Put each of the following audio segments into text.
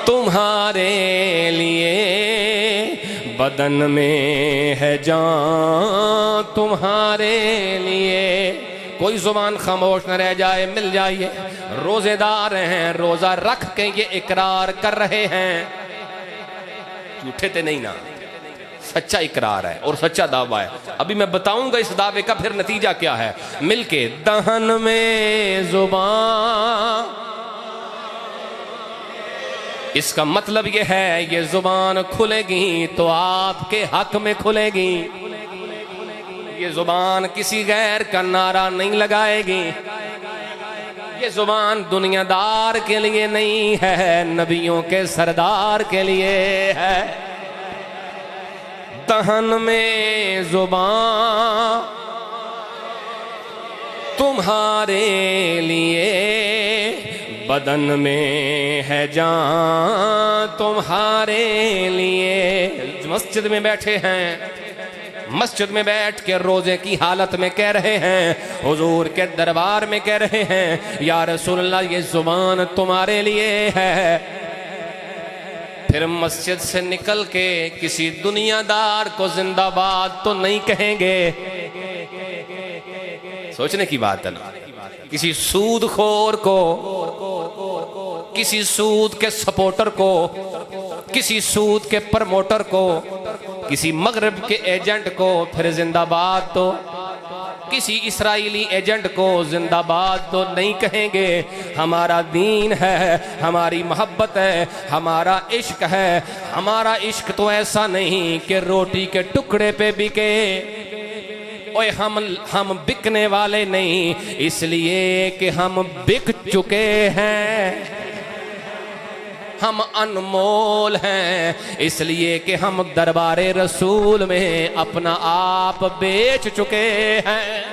तुम्हारे लिए बदन में है जान तुम्हारे लिए। कोई जुबान खामोश न रह जाए, मिल जाइए। रोजेदार हैं, रोजा रख के ये इकरार कर रहे हैं, झूठे ते नहीं ना, सच्चा इकरार है और सच्चा दावा है। अभी मैं बताऊंगा इस दावे का फिर नतीजा क्या है। मिलके दहन में जुबान, इसका मतलब ये है ये जुबान खुलेगी तो आपके हक में खुलेगी। ये जुबान किसी गैर का नारा नहीं लगाएगी। ये जुबान दुनियादार के लिए नहीं है, नबियों के सरदार के लिए है। दहन में जुबान तुम्हारे लिए, बदन में है जान तुम्हारे लिए। मस्जिद में बैठे हैं, मस्जिद में बैठ के रोजे की हालत में कह रहे हैं, हुजूर के दरबार में कह रहे हैं, या रसूलल्लाह ये जुबान तुम्हारे लिए है। फिर मस्जिद से निकल के किसी दुनियादार को जिंदाबाद तो नहीं कहेंगे। सोचने की बात है ना। किसी सूदखोर को, किसी सूद के सपोर्टर को, किसी सूद के प्रमोटर को, किसी मगरब के एजेंट को फिर जिंदाबाद तो, किसी इस्राएली एजेंट को जिंदाबाद तो नहीं कहेंगे। हमारा दीन है, हमारी मोहब्बत है, हमारा इश्क है। हमारा इश्क तो ऐसा नहीं कि रोटी के टुकड़े पे बिके। ओए हम बिकने वाले नहीं, इसलिए कि हम बिक चुके हैं। हम अनमोल हैं, इसलिए कि हम दरबारे रसूल में अपना आप बेच चुके हैं।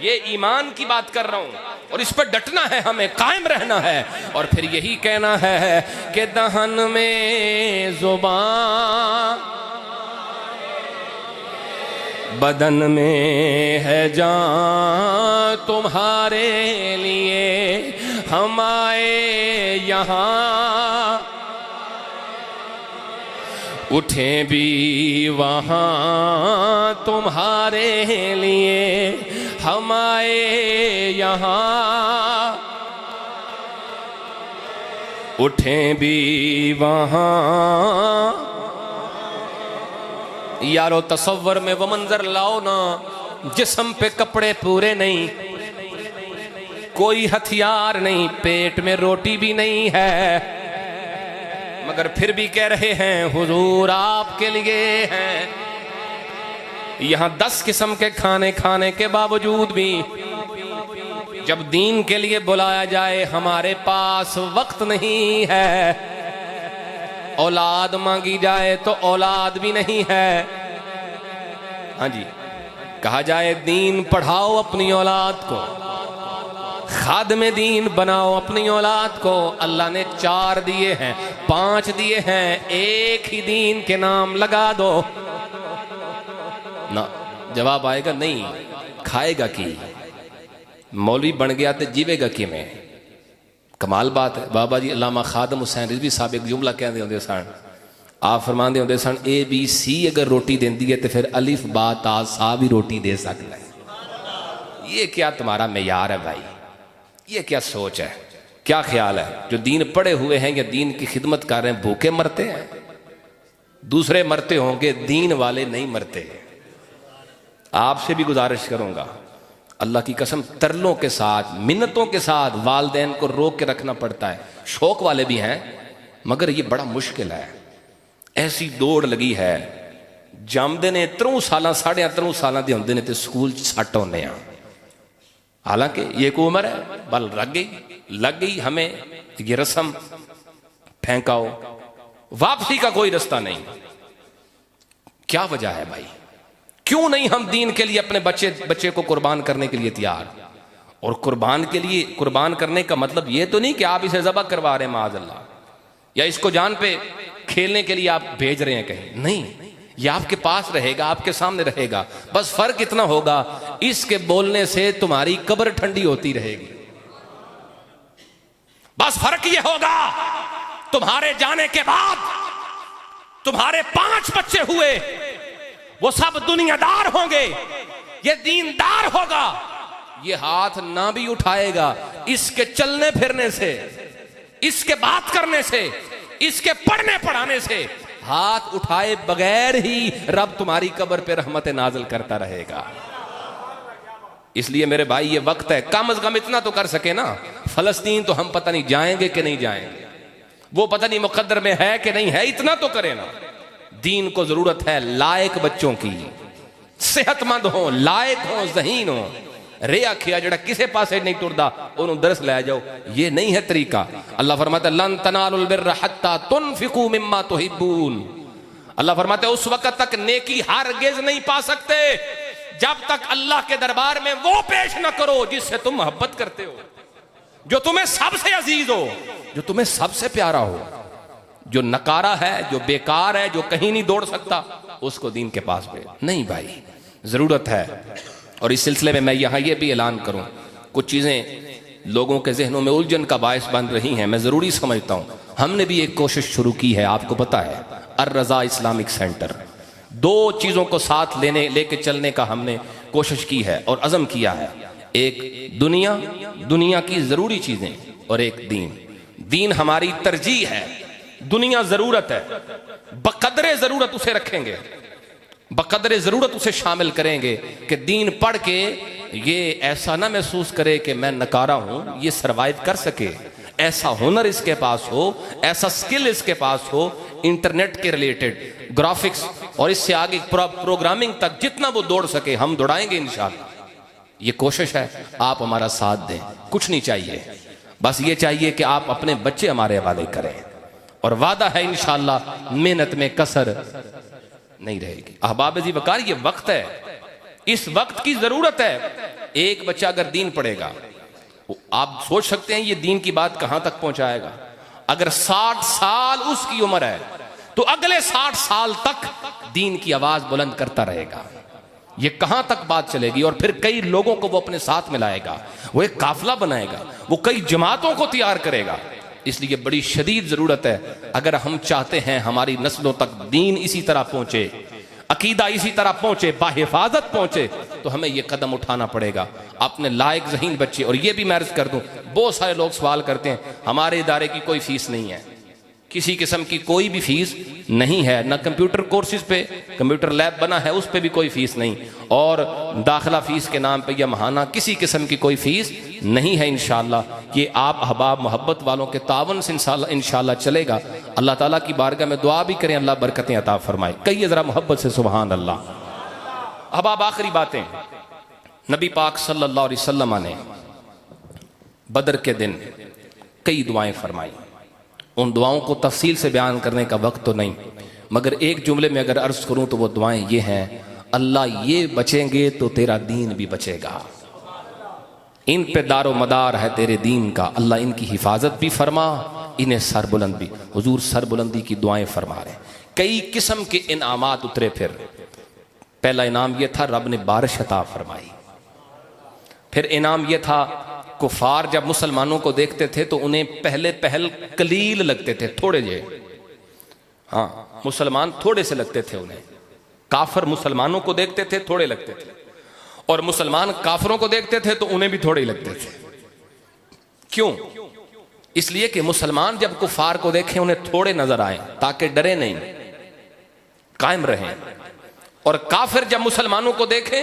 ये ईमान की बात कर रहा हूं और इस पर डटना है, हमें कायम रहना है। और फिर यही कहना है कि दहन में जुबान, बदन में है जान तुम्हारे लिए। हम आए यहाँ, उठे भी वहाँ तुम्हारे लिए। हम आए यहाँ, उठे भी वहाँ। यारो तसव्वुर में वो मंजर लाओ ना, जिस्म पे कपड़े पूरे नहीं, कोई हथियार नहीं, पेट में रोटी भी नहीं है, मगर फिर भी कह रहे हैं हुजूर आपके लिए हैं। यहाँ 10 किस्म के खाने खाने के बावजूद भी जब दीन के लिए बुलाया जाए हमारे पास वक्त नहीं है। औलाद मांगी जाए तो औलाद भी नहीं है। हाँ जी, कहा जाए दीन पढ़ाओ अपनी औलाद को, खादमे दीन बनाओ अपनी औलाद को। अल्लाह ने 4 दिए हैं, 5 दिए हैं, एक ही दीन के नाम लगा दो ना। जवाब आएगा नहीं, खाएगा की, मौलवी बन गया तो जीवेगा कि में। कमाल बात है। बाबा जी अल्लामा खादम हुसैन रिजवी साहब एक जुमला कहते होंगे सन, आप फरमाते होंगे सन, ABC अगर रोटी देती है तो फिर अलिफ बा ता सा भी रोटी दे सकता है। ये क्या तुम्हारा मेयार है भाई, ये क्या सोच है, क्या ख्याल है? जो दीन पढ़े हुए हैं या दीन की खिदमत कर रहे हैं भूखे मरते हैं, दूसरे मरते होंगे, दीन वाले नहीं मरते। आपसे भी गुजारिश करूंगा, अल्लाह की कसम, तरलों के साथ, मिन्नतों के साथ वालदैन को रोक के रखना पड़ता है। शौक वाले भी हैं मगर ये बड़ा मुश्किल है। ऐसी दौड़ लगी है, जमदे ने 3 साल 3.5 साल के होंगे ने तो स्कूल सट होने। हालांकि ये एक उम्र है, बल लग गई हमें ये रस्म, फेंकाओ, वापसी का कोई रास्ता नहीं। क्या वजह है भाई, क्यों नहीं हम दीन के लिए अपने बच्चे को कुर्बान करने के लिए तैयार? और कुर्बान करने का मतलब ये तो नहीं कि आप इसे ज़बह करवा रहे हैं माअज़ल्लाह, या इसको जान पे खेलने के लिए आप भेज रहे हैं कहीं, नहीं। ये आपके पास रहेगा, आपके सामने रहेगा। बस फर्क इतना होगा, इसके बोलने से तुम्हारी कब्र ठंडी होती रहेगी। बस फर्क यह होगा तुम्हारे जाने के बाद तुम्हारे 5 बच्चे हुए, वो सब दुनियादार होंगे, ये दीनदार होगा, ये हाथ ना भी उठाएगा। इसके चलने फिरने से, इसके बात करने से, इसके पढ़ने पढ़ाने से, हाथ उठाए बगैर ही रब तुम्हारी कब्र पे रहमत नाजिल करता रहेगा। इसलिए मेरे भाई ये वक्त है, कम अज कम इतना तो कर सके ना। फलस्तीन तो हम पता नहीं जाएंगे कि नहीं जाएंगे, वो पता नहीं मुकद्दर में है कि नहीं है, इतना तो करे ना। दीन को जरूरत है लायक बच्चों की, सेहतमंद हो, लायक हो, ज़हीन हो। रे आखिया जड़ा किसे पासे नहीं टुरदा उन्होंने दरस ले जाओ, ये नहीं है तरीका। अल्लाह फरमाता लन तनालुल बिर्र हत्ता तुनफिकू मिम्मा तुहिब्बून। अल्लाह फरमाते उस वक्त तक नेकी हरगिज़ नहीं पा सकते जब तक अल्लाह के दरबार में वो पेश ना करो जिससे तुम मोहब्बत करते हो, जो तुम्हें सबसे अजीज हो, जो तुम्हें सबसे प्यारा हो। जो नकारा है, जो बेकार है, जो कहीं नहीं दौड़ सकता, उसको दीन के पास भेज। नहीं भाई, जरूरत है। और इस सिलसिले में मैं यहाँ ये भी ऐलान करूँ, कुछ चीज़ें लोगों के जहनों में उलझन का बायस बन रही हैं, मैं ज़रूरी समझता हूँ। हमने भी एक कोशिश शुरू की है, आपको पता है, अर रज़ा इस्लामिक सेंटर। 2 चीज़ों को साथ लेके चलने का हमने कोशिश की है और अज़म किया है। एक दुनिया की ज़रूरी चीज़ें, और एक दीन। दीन हमारी तरजीह है, दुनिया ज़रूरत है, बकदरे ज़रूरत उसे रखेंगे, बकदरे ज़रूरत उसे शामिल करेंगे कि दीन पढ़ के ये ऐसा ना महसूस करे कि मैं नकारा हूँ, ये सरवाइव कर सके। ऐसा हुनर इसके पास हो, ऐसा स्किल इसके पास हो, इंटरनेट के रिलेटेड, ग्राफिक्स और इससे आगे प्रोग्रामिंग तक जितना वो दौड़ सके हम दौड़ाएंगे इंशाअल्लाह। ये कोशिश है, आप हमारा साथ दें। कुछ नहीं चाहिए, बस ये चाहिए कि आप अपने बच्चे हमारे हवाले करें, और वादा है इंशाअल्लाह मेहनत में कसर नहीं रहेगी। अहबाब जी वकार, ये वक्त है, इस वक्त की जरूरत है। एक बच्चा अगर दीन पढ़ेगा, आप सोच सकते हैं ये दीन की बात कहां तक पहुंचाएगा। अगर 60 साल उसकी उम्र है तो अगले 60 साल तक दीन की आवाज बुलंद करता रहेगा। ये कहां तक बात चलेगी। और फिर कई लोगों को वो अपने साथ मिलाएगा, वो एक काफिला बनाएगा, वो कई जमातों को तैयार करेगा। इसलिए बड़ी शदीद जरूरत है, अगर हम चाहते हैं हमारी नस्लों तक दीन इसी तरह पहुंचे, अकीदा इसी तरह पहुंचे, बाहिफाजत पहुंचे, तो हमें यह कदम उठाना पड़ेगा। अपने लायक ज़हीन बच्चे, और ये भी मैं अर्ज कर दूं, बहुत सारे लोग सवाल करते हैं हमारे इदारे की कोई फीस नहीं है, किसी किस्म की कोई भी फीस नहीं है, ना कंप्यूटर कोर्सेज पे कंप्यूटर लैब बना है उस पे भी कोई फीस नहीं, और दाखिला फीस के नाम पे या महाना किसी किस्म की कोई फीस नहीं है। इंशाअल्लाह ये आप अहबाब मोहब्बत वालों के तावन से इंशाअल्लाह चलेगा। अल्लाह ताला की बारगाह में दुआ भी करें, अल्लाह बरकतें अता फरमाए। कहिए ज़रा मोहब्बत से सुभान अल्लाह। अहबाब, आखिरी बातें, नबी पाक सल्लल्लाहु अलैहि वसल्लम ने बदर के दिन कई दुआएं फरमाई। उन दुआओं को तफसील से बयान करने का वक्त तो नहीं, मगर एक जुमले में अगर अर्ज करूं तो वो दुआएं ये हैं, अल्लाह ये बचेंगे तो तेरा दीन भी बचेगा, इन पे दारो मदार है तेरे दीन का, अल्लाह इनकी हिफाजत भी फरमा, इन्हें सरबुलंद भी। हुजूर सरबुलंदी की दुआएं फरमा रहे। कई किस्म के इनामात उतरे। फिर पहला इनाम यह था रब ने बारिश अता फरमाई। फिर इनाम यह था कुफार जब मुसलमानों को देखते थे तो उन्हें पहल कलील लगते थे, थोड़े जे, हाँ मुसलमान थोड़े से लगते थे उन्हें। काफिर मुसलमानों को देखते थे, थोड़े लगते थे, और मुसलमान काफिरों को देखते थे तो उन्हें भी थोड़े ही लगते थे। क्यों? इसलिए कि मुसलमान जब कुफार को देखें उन्हें थोड़े नजर आए ताकि डरे नहीं, कायम रहें, और काफिर जब मुसलमानों को देखें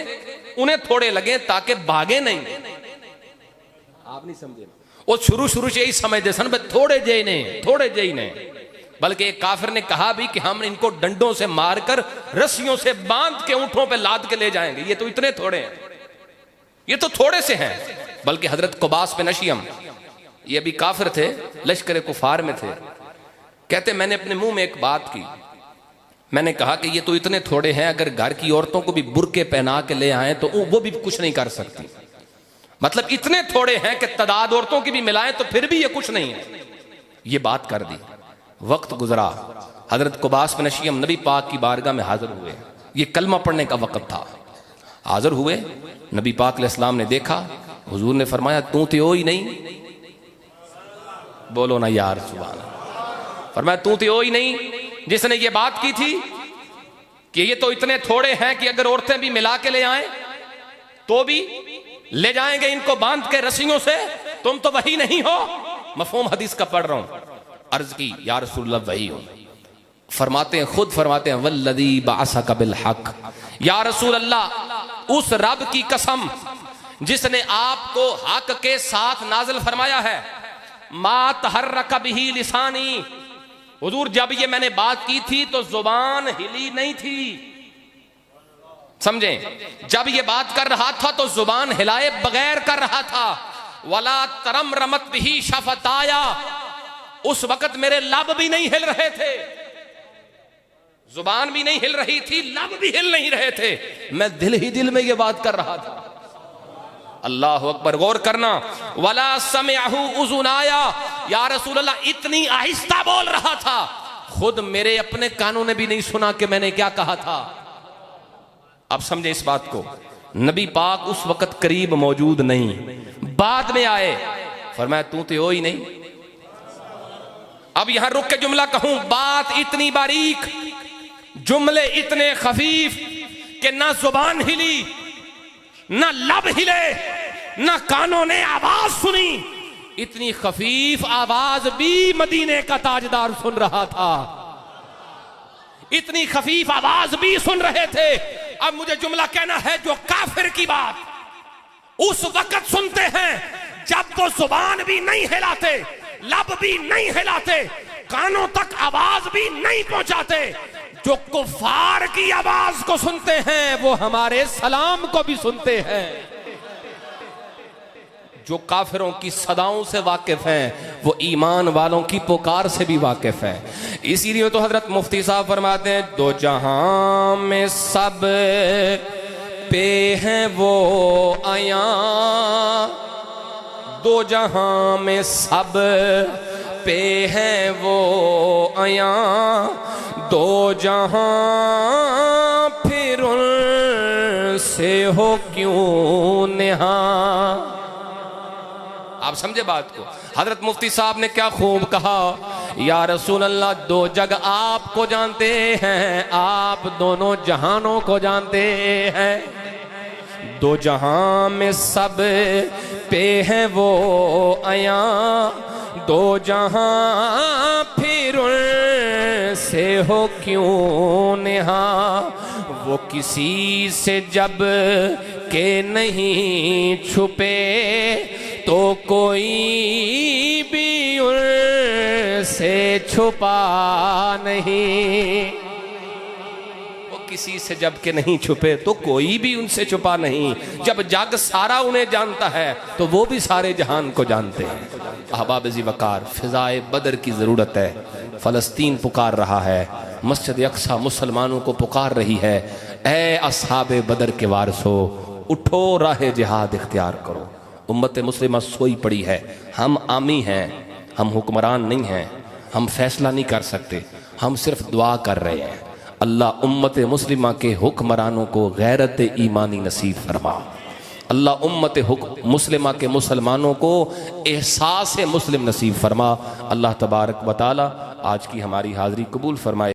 उन्हें थोड़े लगे ताकि भागे नहीं। आप नहीं समझे, वो शुरू से यही समझते सन थोड़े जे ने, बल्कि एक काफिर ने कहा भी कि हम इनको डंडों से मारकर रस्सियों से बांध के ऊंटों पे लाद के ले जाएंगे, ये तो इतने थोड़े हैं, ये तो थोड़े से हैं। बल्कि हजरत कुबास बिन अशयम, ये भी काफिर थे, लश्कर कुफार में थे, कहते मैंने अपने मुंह में एक बात की, मैंने कहा कि ये तो इतने थोड़े हैं, अगर घर की औरतों को भी बुर्के पहना के ले आए तो वो भी कुछ नहीं कर सकती। मतलब इतने थोड़े हैं कि तादाद औरतों की भी मिलाएं तो फिर भी ये कुछ नहीं है। ये बात कर दी, वक्त गुजरा, हजरत कुबास बिन अशयम नबी पाक की बारगाह में हाजिर हुए। ये कलमा पढ़ने का वक्त था, हाजिर हुए, नबी पाक अलैहिस्सलाम ने देखा, हुजूर ने फरमाया तू तो हो ही नहीं, बोलो ना यार सुभान अल्लाह। फरमाया तू तो ही नहीं जिसने ये बात की थी कि ये तो इतने थोड़े हैं कि अगर औरतें भी मिला के ले आए तो भी ले जाएंगे इनको बांध के रस्सियों से, तुम तो वही नहीं हो। मफहूम हदीस का पढ़ रहा हूं। अर्ज की या रसूलल्लाह वही हो। फरमाते हैं, खुद फरमाते हैं, वल्लदी बाअसका बिल हक, या रसूल अल्लाह उस रब की कसम जिसने आपको हक के साथ नाजिल फरमाया है, मा तहर्रक बिही लिसानी, हुजूर जब ये मैंने बात की थी तो जुबान हिली नहीं थी। समझें, जब ये बात कर रहा था तो जुबान हिलाए बगैर कर रहा था। वला तरम रमत बिही शफताया, उस वक्त मेरे लब भी नहीं हिल रहे थे, जुबान भी नहीं हिल रही थी, लब भी हिल नहीं रहे थे, मैं दिल ही दिल में ये बात कर रहा था। अल्लाह अकबर, गौर करना। वला समिअहु उज़ुनाया, या रसूल अल्लाह इतनी आहिस्ता बोल रहा था, खुद मेरे अपने कानों ने भी नहीं सुना कि मैंने क्या कहा था। अब समझे इस बात को। नबी पाक उस वक्त करीब मौजूद नहीं, बाद में आए। फरमाया तू तो हो ही नहीं। अब यहां रुक के जुमला कहूं, बात इतनी बारीक, जुमले इतने खफीफ कि ना जुबान हिली, ना लब हिले, ना कानों ने आवाज सुनी। इतनी खफीफ आवाज भी मदीने का ताजदार सुन रहा था, इतनी खफीफ आवाज भी सुन रहे थे। अब मुझे जुमला कहना है, जो काफिर की बात उस वक्त सुनते हैं जब वो जुबान भी नहीं हिलाते, लब भी नहीं हिलाते, कानों तक आवाज भी नहीं पहुंचाते, जो कुफार की आवाज को सुनते हैं वो हमारे सलाम को भी सुनते हैं। जो काफिरों की सदाओं से वाकिफ हैं वो ईमान वालों की पुकार से भी वाकिफ हैं। इसीलिए तो हजरत मुफ्ती साहब फरमाते हैं, दो जहां में सब पे हैं वो आया, दो जहां में सब पे हैं वो आया, दो जहां फिर उनसे हो क्यों नेहा। आप समझे बात को। हजरत मुफ्ती साहब ने क्या खूब कहा, या रसूल अल्लाह दो जग आपको जानते हैं, आप दोनों जहानों को जानते हैं, दो जहां में सब पे हैं वो आया, दो जहां फिर से हो क्यों नेहा। वो किसी से जब के नहीं छुपे तो कोई भी उनसे छुपा नहीं। वो किसी से जब के नहीं छुपे तो कोई भी उनसे छुपा नहीं। जब जग सारा उन्हें जानता है तो वो भी सारे जहान को जानते हैं। अहबाब ज़ी वकार, फ़िज़ाए बदर की ज़रूरत है। फ़लस्तीन पुकार रहा है, मस्जिद अक्सा मुसलमानों को पुकार रही है, ए असहाबे बदर के वारसो, उठो राह जिहाद इख्तियार करो। उम्मत मुस्लिमा सोई पड़ी है, हम आमी हैं, हम हुक्मरान नहीं हैं, हम फैसला नहीं कर सकते, हम सिर्फ दुआ कर रहे हैं। अल्लाह उम्मत मुस्लिमा के हुक्मरानों को गैरत ईमानी नसीब फरमा। अल्लाह उम्मत मुस्लिमा के मुसलमानों को एहसास मुस्लिम नसीब फरमा। अल्लाह तबारक व तआला आज की हमारी हाज़री कबूल फरमाए।